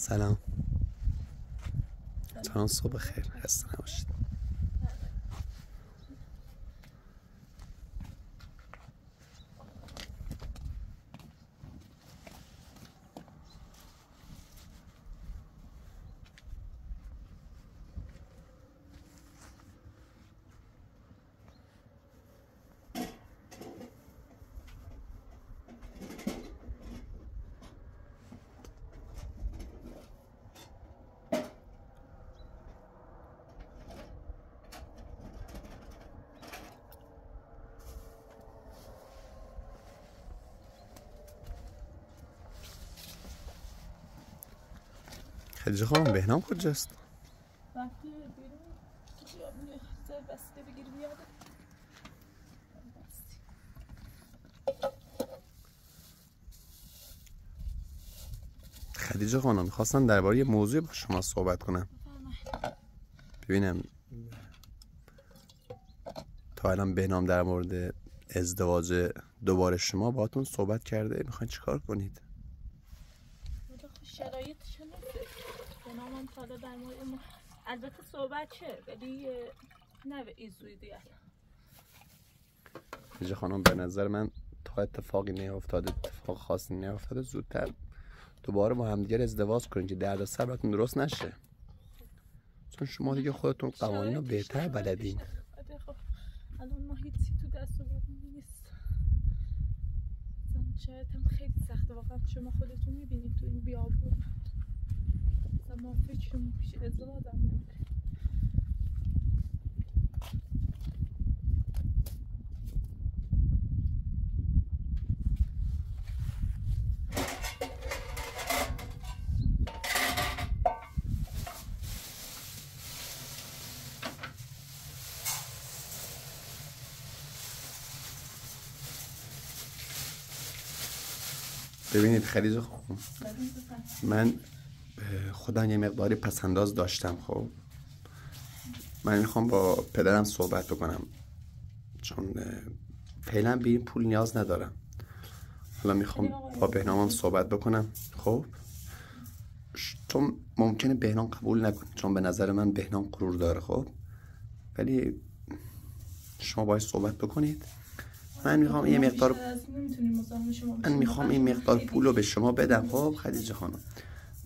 سلام. سلام، صبح خیر، خسته نباشید. خدیجه خانم، بهنام کجاست؟ رفته بیرون خیابون بسته بگیر بیاده. خدیجه خانم، میخواستم درباره یه موضوع با شما صحبت کنم. ببینم تا الان بهنام در مورد ازدواج دوباره شما باهاتون صحبت کرده؟ میخواین چیکار کنید؟ شرایطش نیست. بهنام تا حالا در مورد البته صحبت چه، ولی نه به این زودی. خدیجه خانم، به نظر من تا اتفاقی نیفتاده، اتفاق خاصی نیفتاده، زودتر دوباره با همدیگر ازدواج کنید که دردسر براتون درست نشه. چون شما دیگه خودتون قوانین رو بهتر بلدین. خب الان ما هیچی تو دست و بالمون نیست. شاید هم خیلی سخته واقعا. شما خودتون میبینید تو این بیابون ما فکرمون پیش ازدواج هم نمیره. ببینید خدیجه خانم، من خودم یه مقداری پسنداز داشتم. خب من میخوام با پدرم صحبت بکنم، چون فعلا به این پول نیاز ندارم. حالا میخوام با بهنامم صحبت بکنم. خب چون ممکنه بهنام قبول نکنه، چون به نظر من بهنام غرور داره. خب ولی شما باید صحبت بکنید. من میخوام این مقدار پول رو به شما بدم. خب خدیجه خانم،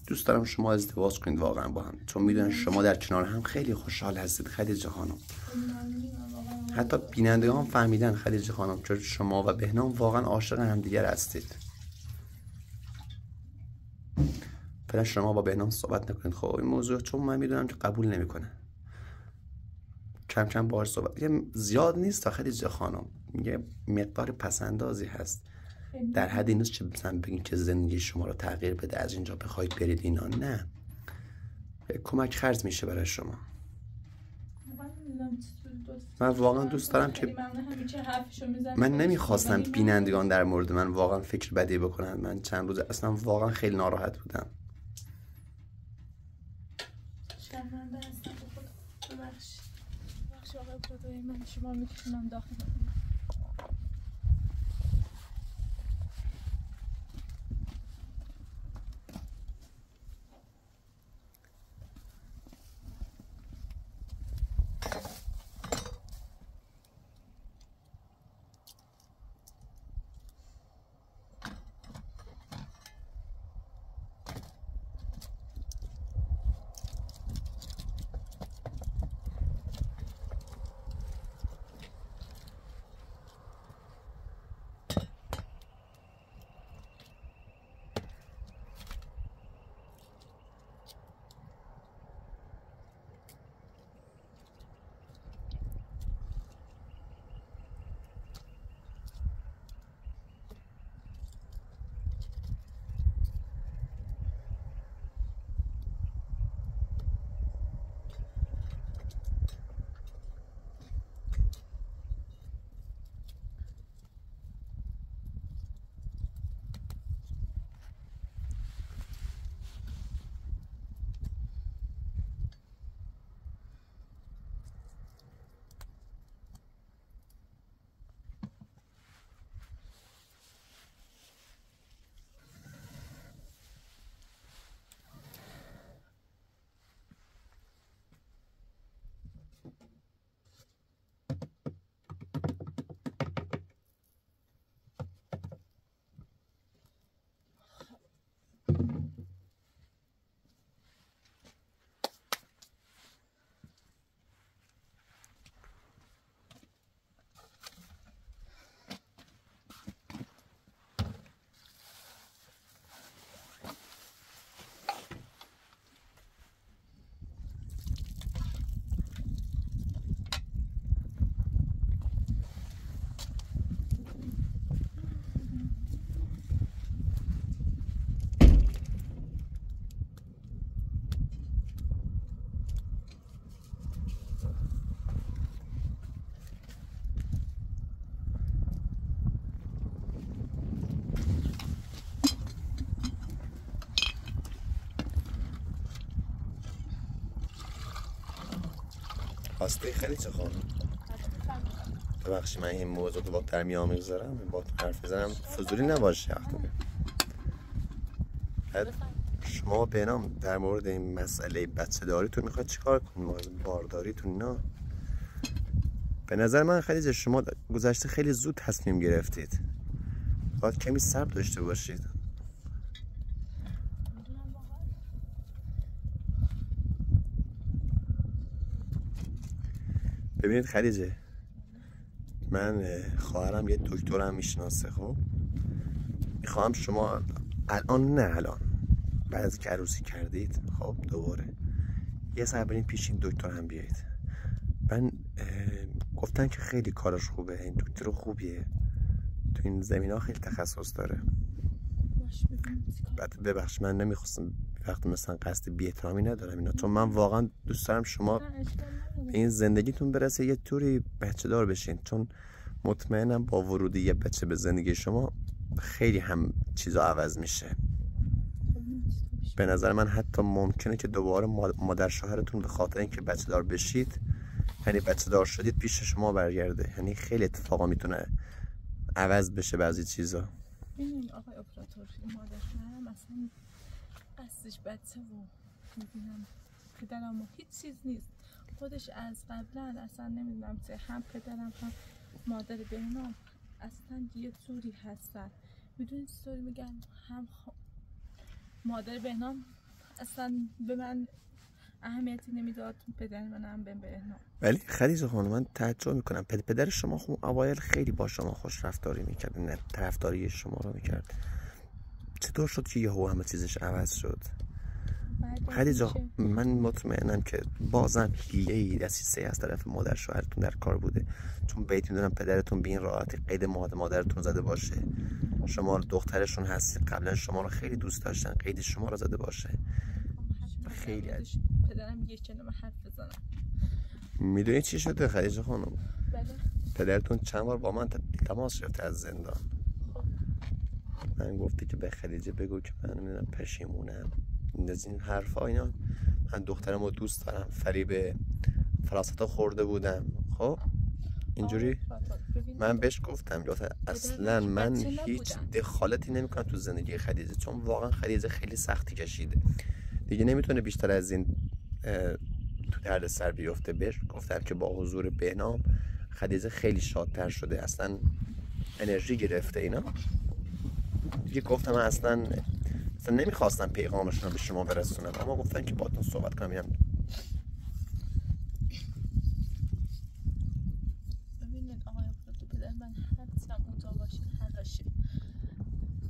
دوست دارم شما ازدواج کنید واقعا با هم، چون میدونم شما در کنار هم خیلی خوشحال هستید خدیجه خانم. حتی بینندگان هم فهمیدن خدیجه خانم، چون شما و بهنام واقعا عاشق همدیگر هستید. فعلا شما با بهنام صحبت نکنید. خب این موضوع چون من میدونم که قبول نمیکنه، کم کم باهاش صحبت. یه زیاد نیست تا خدیجه خانم، یه مقدار پسندازی هست، در حدی نیست که مثلا بگین که زندگی شما رو تغییر بده، از اینجا بخواید برید اینا. نه، کمک خرج میشه برای شما. من واقعا دوست دارم که من نمیخواستم بینندگان در مورد من واقعا فکر بدی بکنن. من چند روز اصلا واقعا خیلی ناراحت بودم. شرمنده هستم به خدا. ببخشید آقای خدای من، شما میکشونم داخل. خواسته خیلی چه خانم ببخشی من این موضوع رو با در میان میگذارم با حرف بزنم فضولی نباشه شما به نام در مورد این مسئله بچه داریتون میخواید چیکار کنید بارداریتون اینا به نظر من خدیجه شما گذشته خیلی زود تصمیم گرفتید باید کمی صبر داشته باشید ببینید خدیجه من خواهرم یه دکترم میشناسه خب میخوام شما الان بعد از که عروسی کردید خب دوباره یه سر برین پیش این دکتر هم بیایید من گفتن که خیلی کارش خوبه این دکتر خوبیه تو این زمین ها خیلی تخصص داره بعد ببخش من نمیخواستم وقتی مثلا قصد بی احترامی ندارم اینا چون من واقعا دوست دارم شما به این زندگیتون برسه یه طوری بچه دار بشین چون مطمئنم با ورود یه بچه به زندگی شما خیلی هم چیزا عوض میشه به نظر من حتی ممکنه که دوباره مادر شوهرتون به خاطر اینکه بچه دار بشید یعنی بچه دار شدید پیش شما برگرده یعنی خیلی اتفاقا میتونه عوض بشه بعضی چیزا ببینید آقای اپراتور این مادر شوهرم اصلا قصدش بچه و میبینم پدرم و هیچ چیز نیست خودش از قبلا اصلا نمیدونم چه هم پدرم هم مادر بهنام اصلا یه جوری هستن میدونید چطوری میگن هم مادر بهنام اصلا به من اهمیتی نمیداد پدر منم به بهنام ولی خدیجه خانم من تعجب میکنم پدر شما خب اوایل خیلی با شما خوش رفتاری میکرد نه طرفداری شما رو میکرد چطور شد که یهو همه چیزش عوض شد خدیجه من مطمئنم که بازم حیله‌ای دسیسه از طرف مادر شوهرتون در کار بوده چون بیت میدونم پدرتون به این راحتی قید مادرتون زده باشه شما دخترشون هستی قبلا شما رو خیلی دوست داشتن قید شما رو زده باشه خیلی عجیب پدرم یه کلمه حرف بزنم میدونی چی شده خدیجه خانم بله پدرتون چند بار با من تماس گرفته از زندان من گفته که به خدیجه بگو که من نمیدونم پشیمونم از این حرفا اینا من دخترم رو دوست دارم فریب فلاسفه خورده بودم خب اینجوری من بهش گفتم اصلا من هیچ دخالتی نمیکنم تو زندگی خدیجه چون واقعا خدیجه خیلی سختی کشیده دیگه نمیتونه بیشتر از این تو درد سر بیفته بهش گفتم که با حضور بهنام خدیجه خیلی شادتر شده اصلا انرژی گرفته اینا دیگه گفتم من اصلا نمیخواستم پیغامشون رو به شما برسونم اما گفتن که باهاتون صحبت کنم ببینید آقای اپراتور پدر من هرچی هم اونجا باشه هر باشه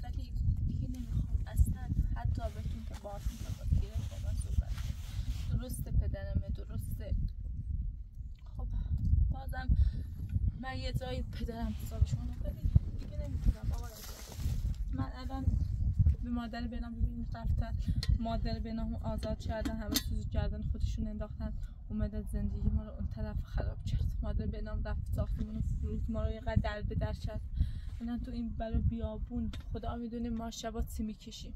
ولی دیگه نمیخوام اصلا حتی بهتون که باهاتون تماس گرفت با من صحبت درسته پدرمه درسته خب بازم من یه جایی پدرم حسابشون رو ولی دیگه نمیتونم آقای من الان به مادر بهنام ببینید رفتن مادر بهنام آزاد کردن همه چیزو کردن خودشون انداختن اومدن زندگی ما رو اون طرف خراب کرد مادر بهنام رفت ساختمون فروخت ما رو اینقدر در به در کرد الان تو این برا بیابون خدا میدونه ما شبا چی میکشیم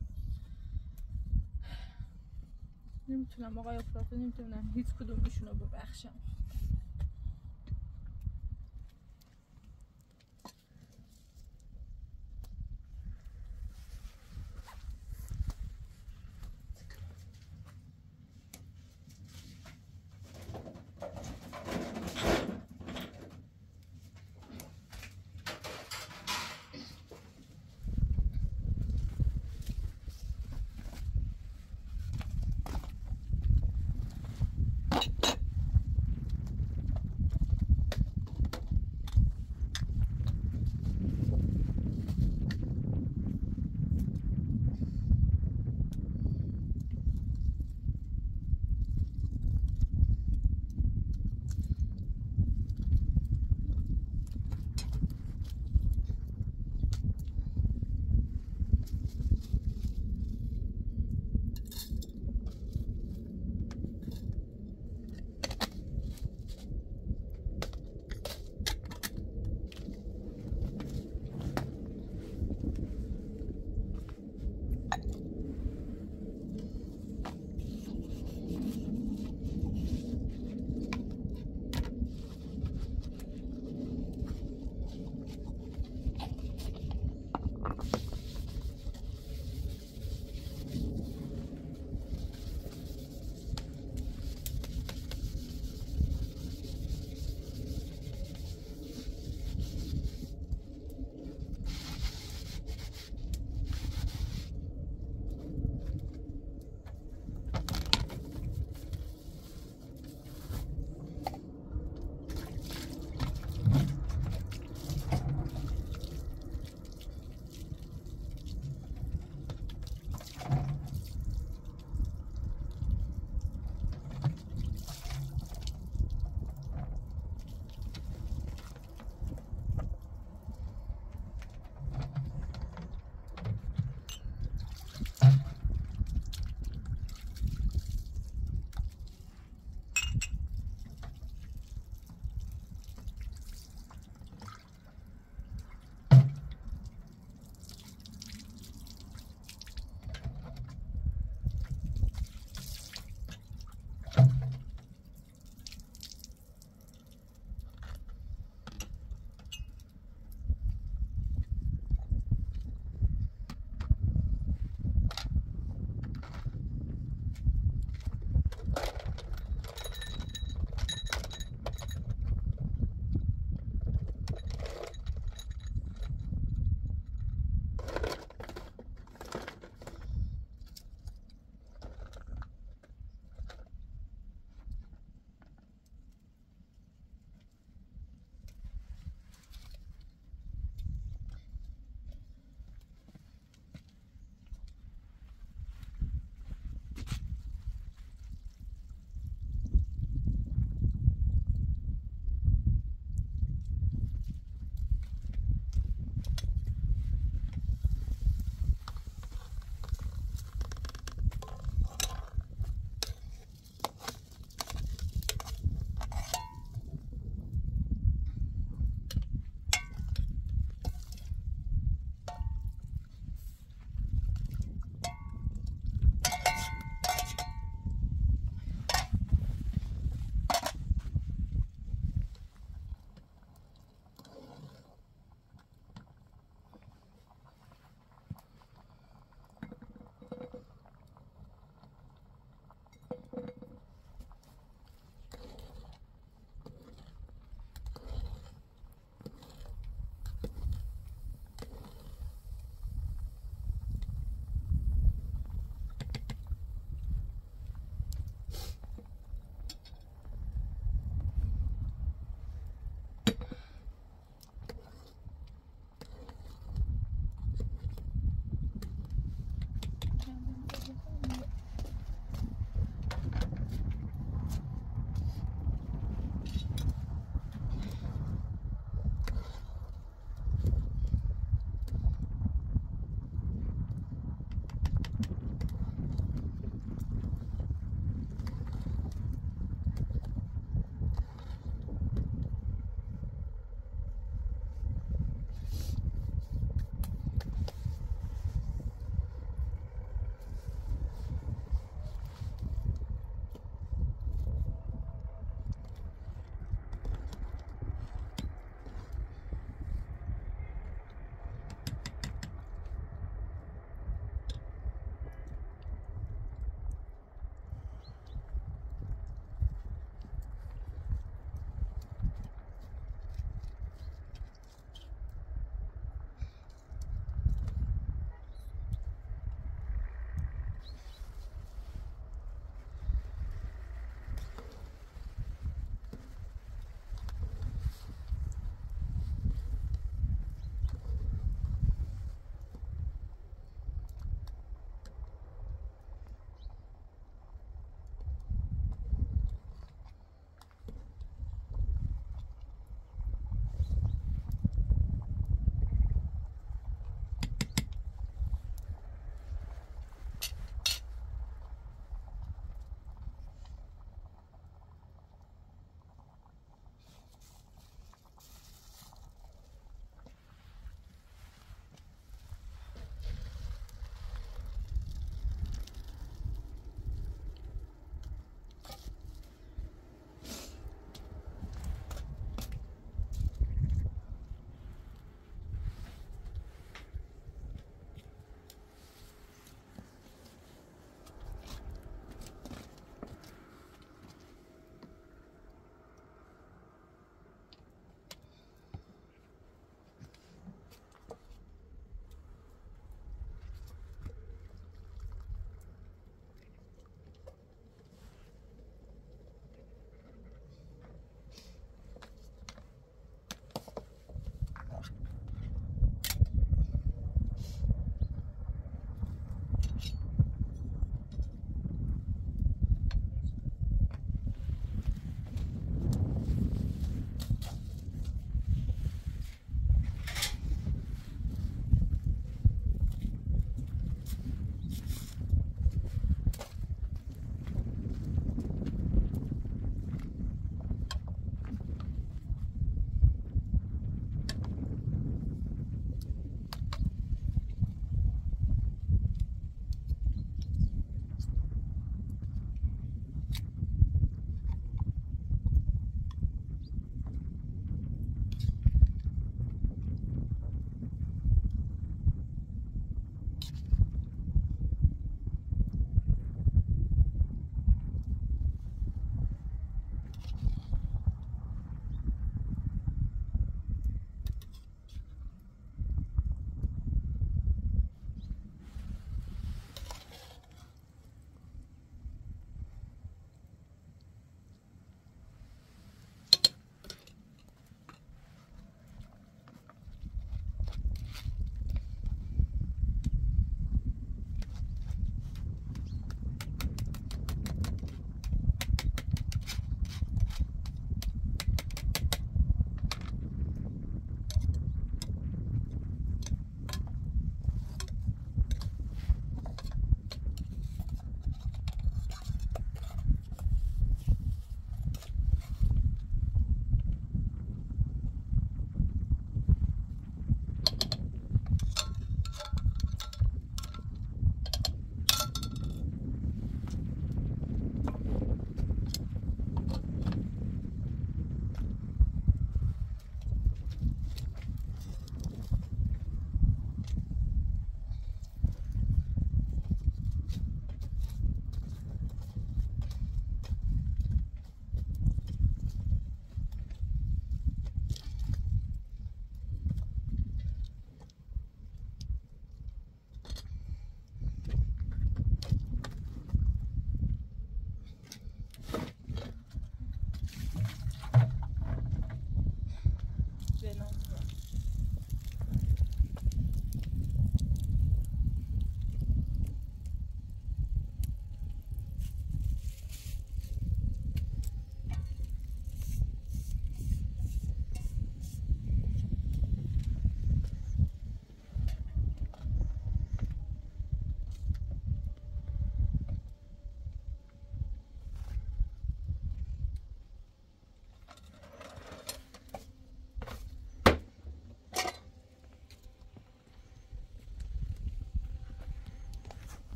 نمیتونم آقای اپراتور نمیتونم هیچ کدومشون رو ببخشم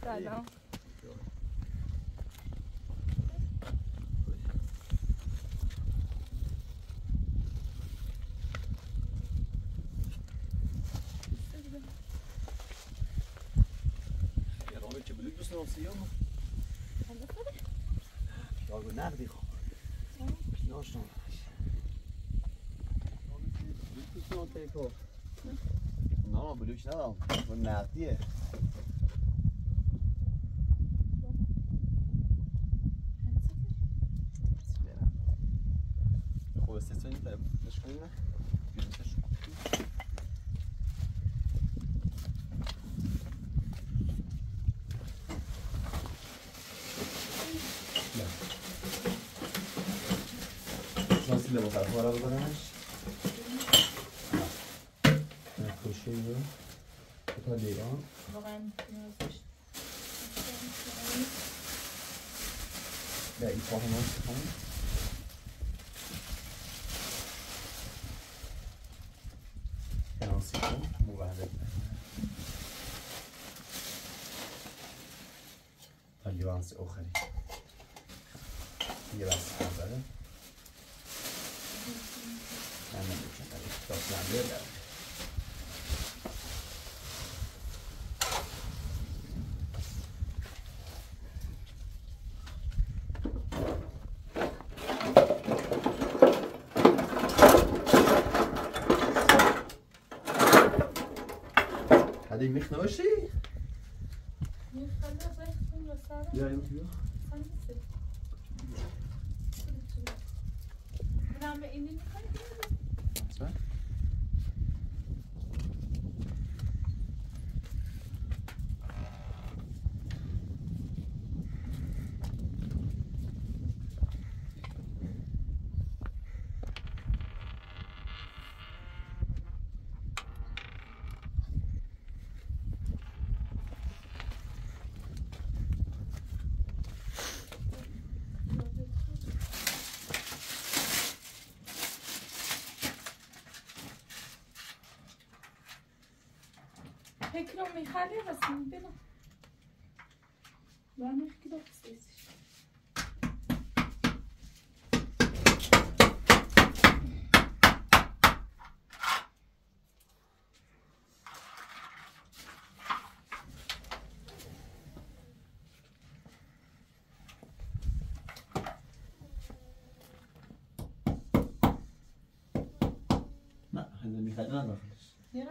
سلام. چه بلوک دوست ناسیام داغ نقدی خواه ناشتم بلوک دوست ناسیام نه بلوک ندارم اون نقدیه خوب استثنایی دارم نشکنی نه ناسیل با طرف را بکنمش نکوشه رو تا لیوان واقعا نیازش به این پاهم هست کنم ناسی کن مبهده تا لیوان سه اخری یه بس بره من نمیشم برای داستان بیرم هدی میخ نباشی؟ میخ خلاص بخون و سرم بیا این بیا منم به اینی میخوایی اصلا فکرم میخوالی رسیم بلا و میخکی دا بسیزش نه هنده میخواد نه داخلش یه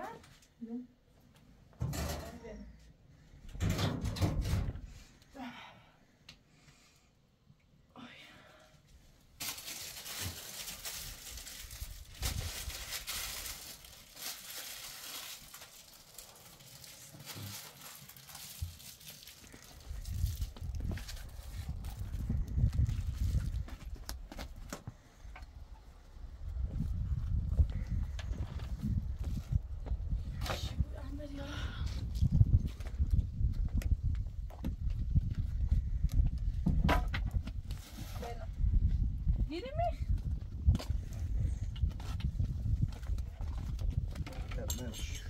Yedi mi? yapmış.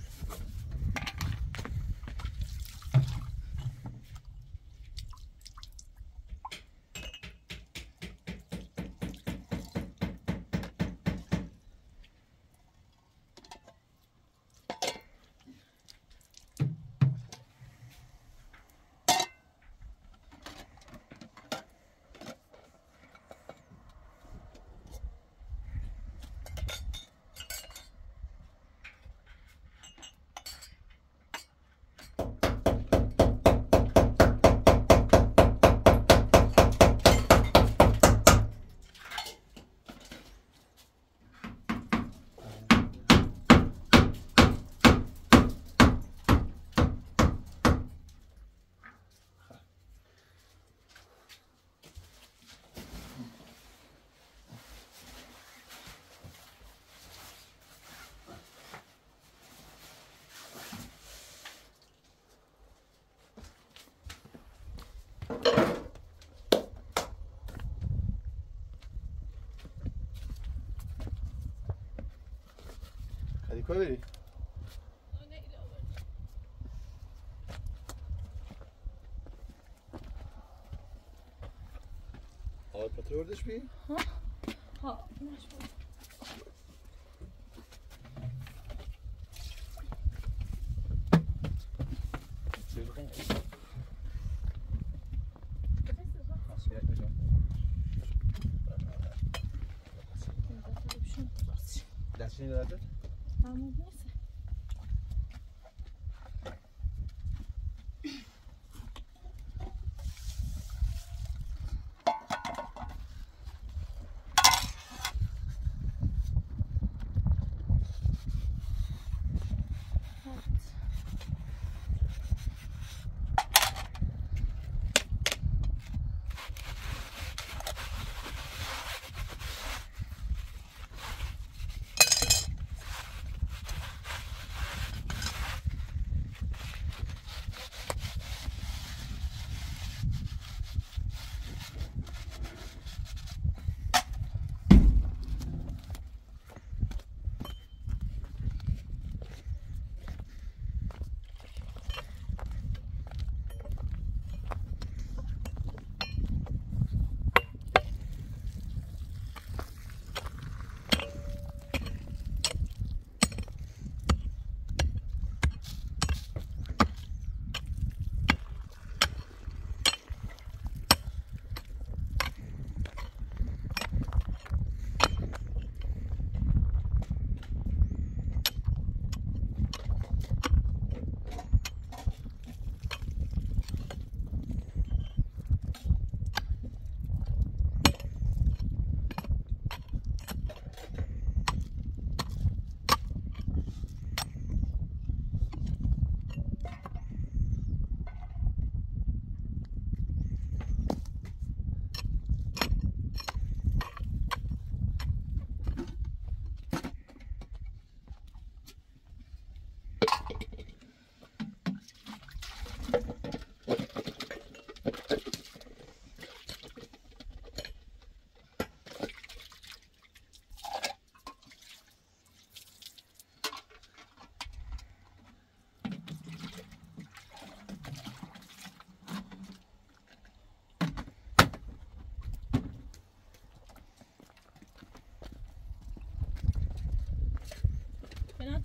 Hadi koy vereyim. بتروردش بی؟ ها مشغول دستشویی ندارد؟ همون نیست.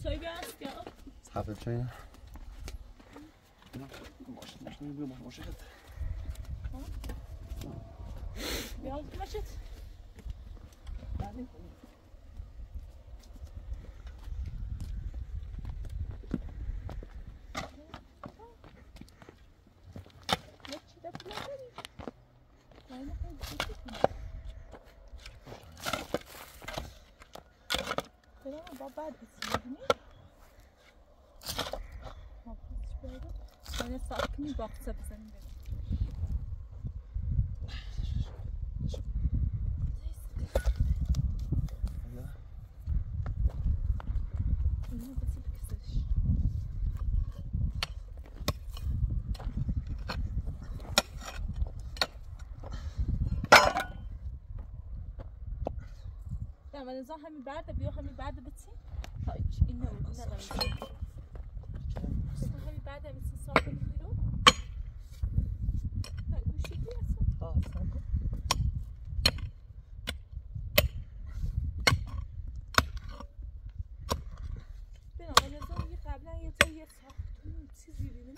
چای بیاست یا؟ حفل چای نه؟ ماشین بیا ماشین بیاد ماشین بعد بسیاری باید صاف کنی باقصه بزنیم من نظام همین برده بیا همین برده بچین تا این نمود ندارم همین برده بچین صاف کنی بیرون نه گوشیدی اصلا بنا من نظام یه قبلا یه جایی یه ساختون چیزی بیرون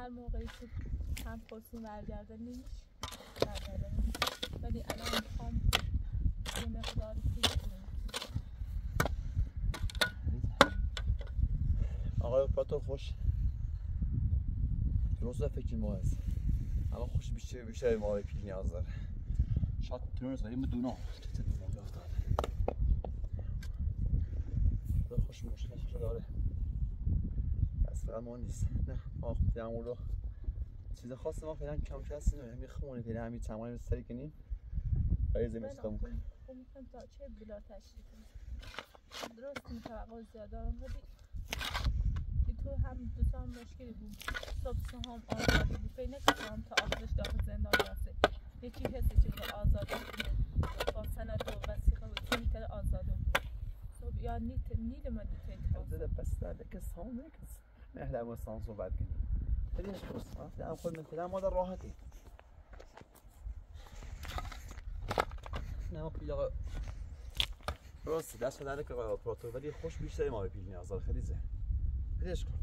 هر موقعی که هم خواستیم برگردن نمیشه ولی الان میخوام یه مقدار پول کنم. آقای اپراتور خوش درست فکر ما هست اما خوش بیشتر ما به پیل نیاز داره شاید تونست ولی بدونه چه اتفاقی افتاده خوش مشکلش داره بس فقط ما نیست نه ما در مورد چیز خاص ما فعلا کم هست نه میخوام فعلا همین تمام سری کنیم برای زمستون میخوام تا چه بلا تشریف درست توقع زیاد دارم ولی تو هم دو تا هم مشکلی بود صبح هم آزادی بود فکر نکنم تا آخرش داخل زندان راسته یکی حسی چیز آزاده با سند و وثیقه و چی میتره آزاده صبح یا نیل ما دیگه بس که سامه کس نهلا واسان صحبت کنیم خیلیش درست در خود مثلا ما در راحتی نه ما پیل آقا درست دست نداره که آقای اپراتور ولی خوش بیشتری ما به پیل نیاز داره خیلی زه خیلیش کرد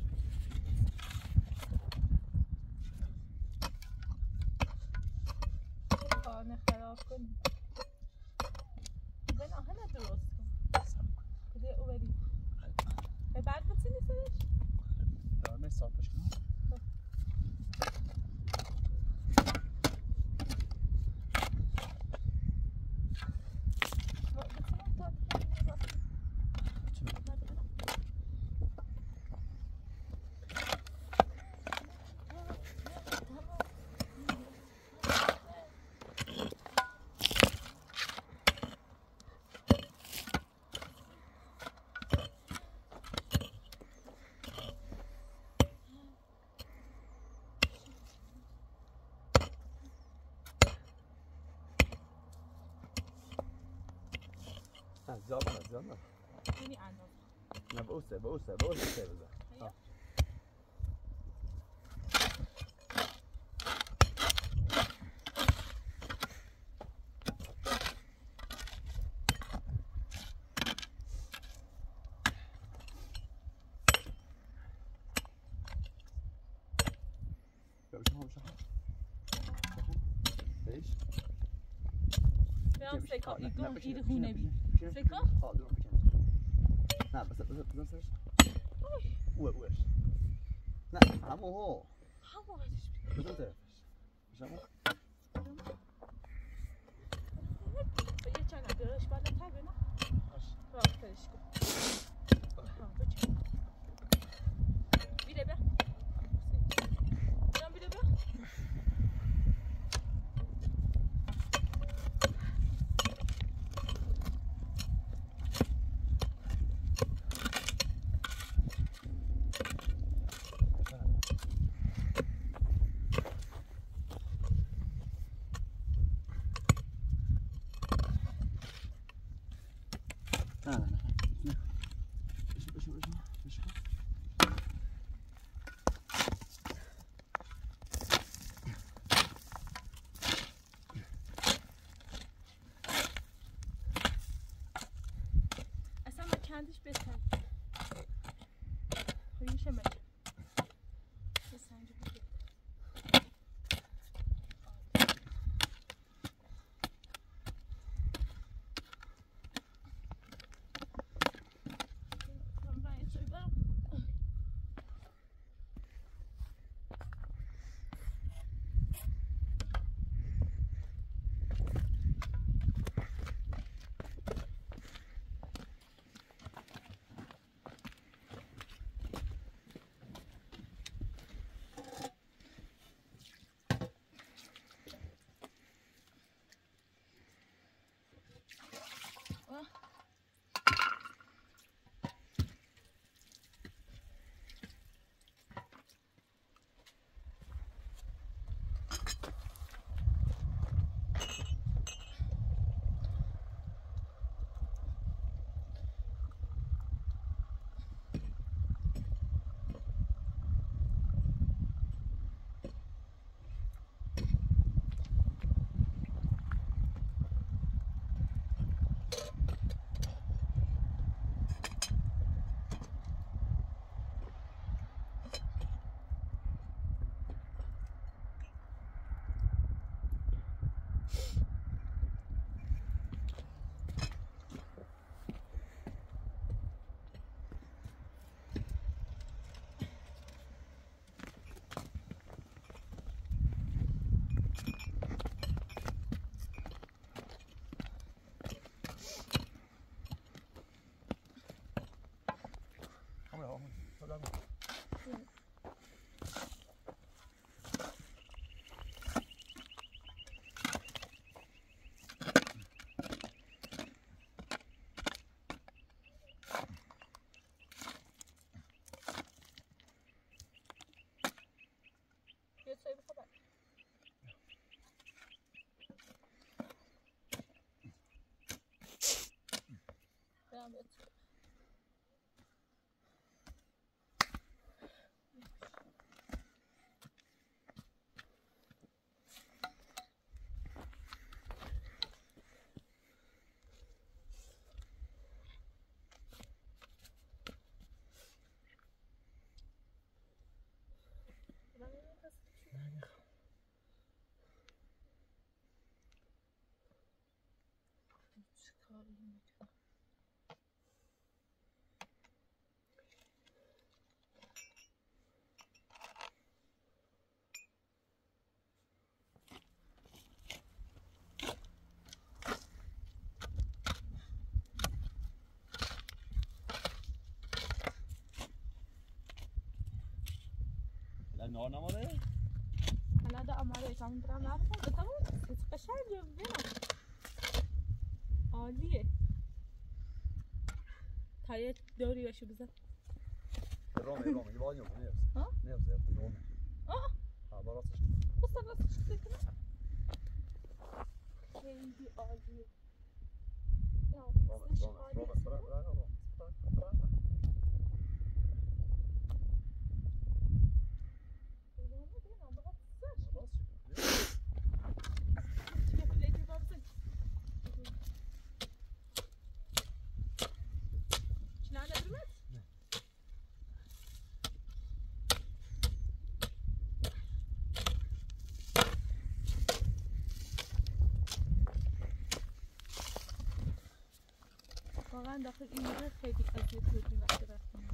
خانه خراب کنیم بین آهن درست کن کده او بری بعد بچه نیستش دارم ساپش کنم زیاد نه یعنی انداز نه بوسه سه بزن بیام سکا ایدون ایده خونه بی سکا؟ نه بس سرش اوش نه همو بزن طرفش بزن یه چند بیارش بالا تر بنا راه ترش کن بچه بیره بیا بیره بیا کندش بهتر خیلیشه مگه بسنجه بگه خدا نار نماره؟ حالا دا آماده ایتامون برام نبودم ایتامون قشنگه ببینم عالیه تا یه دوری بشه بزن رومه یه بادی نیست ها؟ نیست رومه ها با راستش راستش بکنم خیلی عالیه رومه واقعا داخل این موقع خیلی اذیت شدیم وقتی رفتیم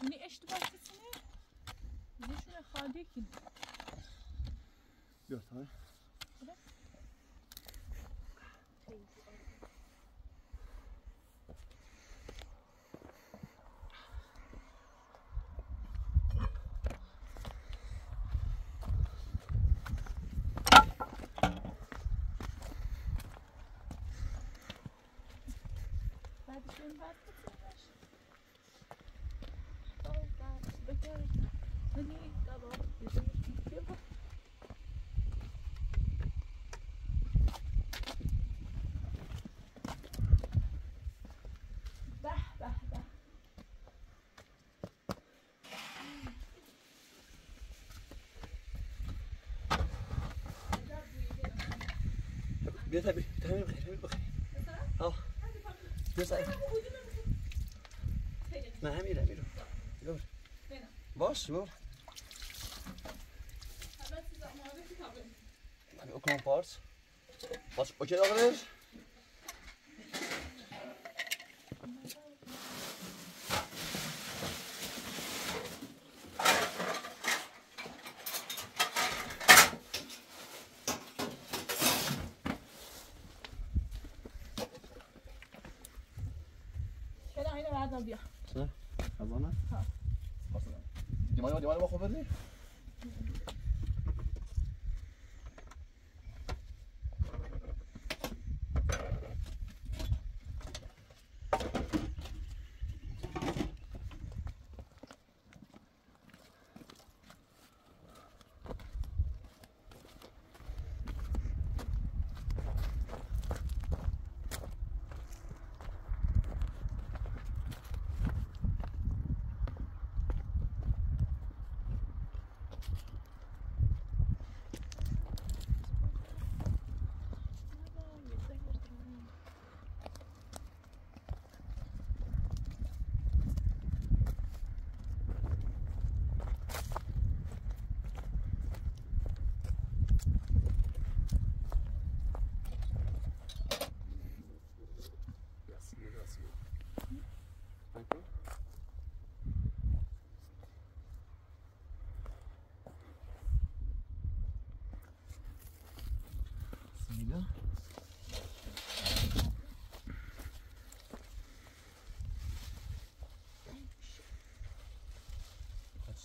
دونی اشتباه کسینه زیشون خالی کن بیا تمام بعدشون بعد بسیارش بکر دونی دابا بیا با بیا تبی تمام بخیر بیا سعی نه میرو باش برو من اکنون پارس باش اوکی داخلش بیا نه ازانه ها دیمانی با خوب بدی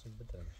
Şimdi bitiremiş.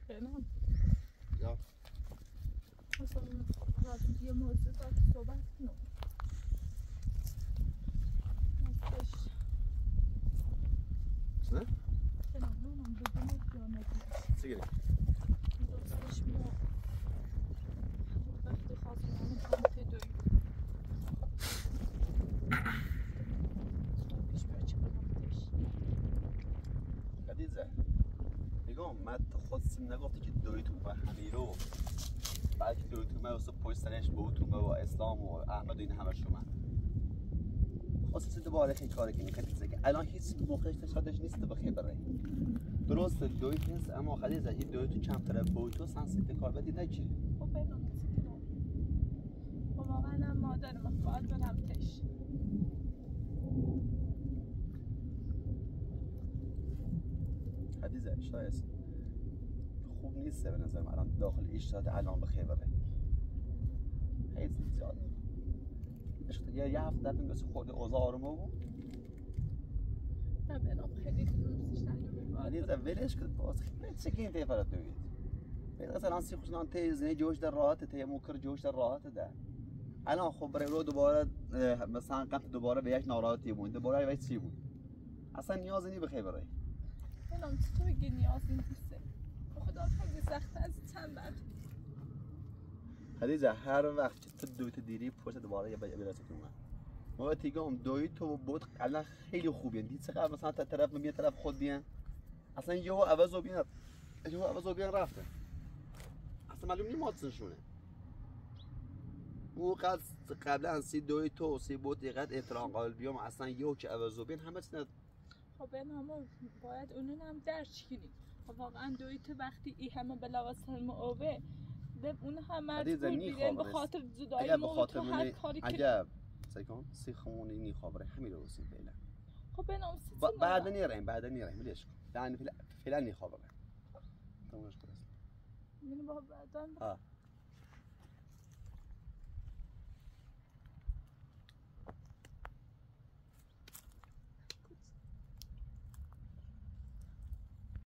بنام Ja. اصلا راجع یه موضوع باید صحبت کنم راستش Ne? بنام نونم بدون جانبی Sigara. راستش ما وقتی خواستم کنم دوی پیش برچه بنامتش خدیجه نگاه من تو خودت نگفتی که دوی تو و حمیرو بلکه دوی تو من واسه پشت سرش به تو و اسلام و احمد و این همه شما خواستید دوباره خیلی کاری کنی خدیجه که الان هیچ موقعش تشادش نیست بخیر بره درست دوی نیست اما خدیجه این دوی تو کمتره به تو سنسیت کار بدی نکی خب بنام سیدنام و واقعا هم مادرم باید برم تش خدیجه شاید خوب نیست به نظر من الان داخل ایشتاد الان بخیر بره خیلی زیاد یه هفته در بس خود اوضاع آرومه بود نه بنام خیلی دوستش ندارم خدیجه ولش کن باز خیلی چکین تی فرات دوید بس الان سی خوشنان تی زنی جوش در راحت تی موکر جوش در راحت ده الان خب برای رو دوباره مثلا قبل دوباره به یک ناراحتی بود دوباره به چی بود اصلا نیازی نی بخیر بره بنام چطور بگی نیازی نیسته خدا خیلی سخت از چند بعد خدیجه هر وقت که تو دویت دیری پشت دوباره یه برسه که اومد ما باید تیگم دویت تو بود الان خیلی خوبیه دید چقدر مثلا تا طرف میاد طرف خود بیان اصلا یهو عوض و بیان یهو عوض و بیان رفته اصلا معلوم نیم ماتشونه او قبلا سی دویت تو سی بود یقد احترام قائل بیام اصلا یهو که عوض و بیان همه چیز خب بنام باید اونون هم درش کنی خب واقعا دویت وقتی ای همه بلاواسل معوه اون هم مجبور بیدن به خاطر جدایی ما تو هر کاری که اگر سیکون سی خمونی نی خبره همین رو سی فعلا خب بنام سی بعد نيرين ليش يعني فعلا ني خبره تمام من بابا بعدن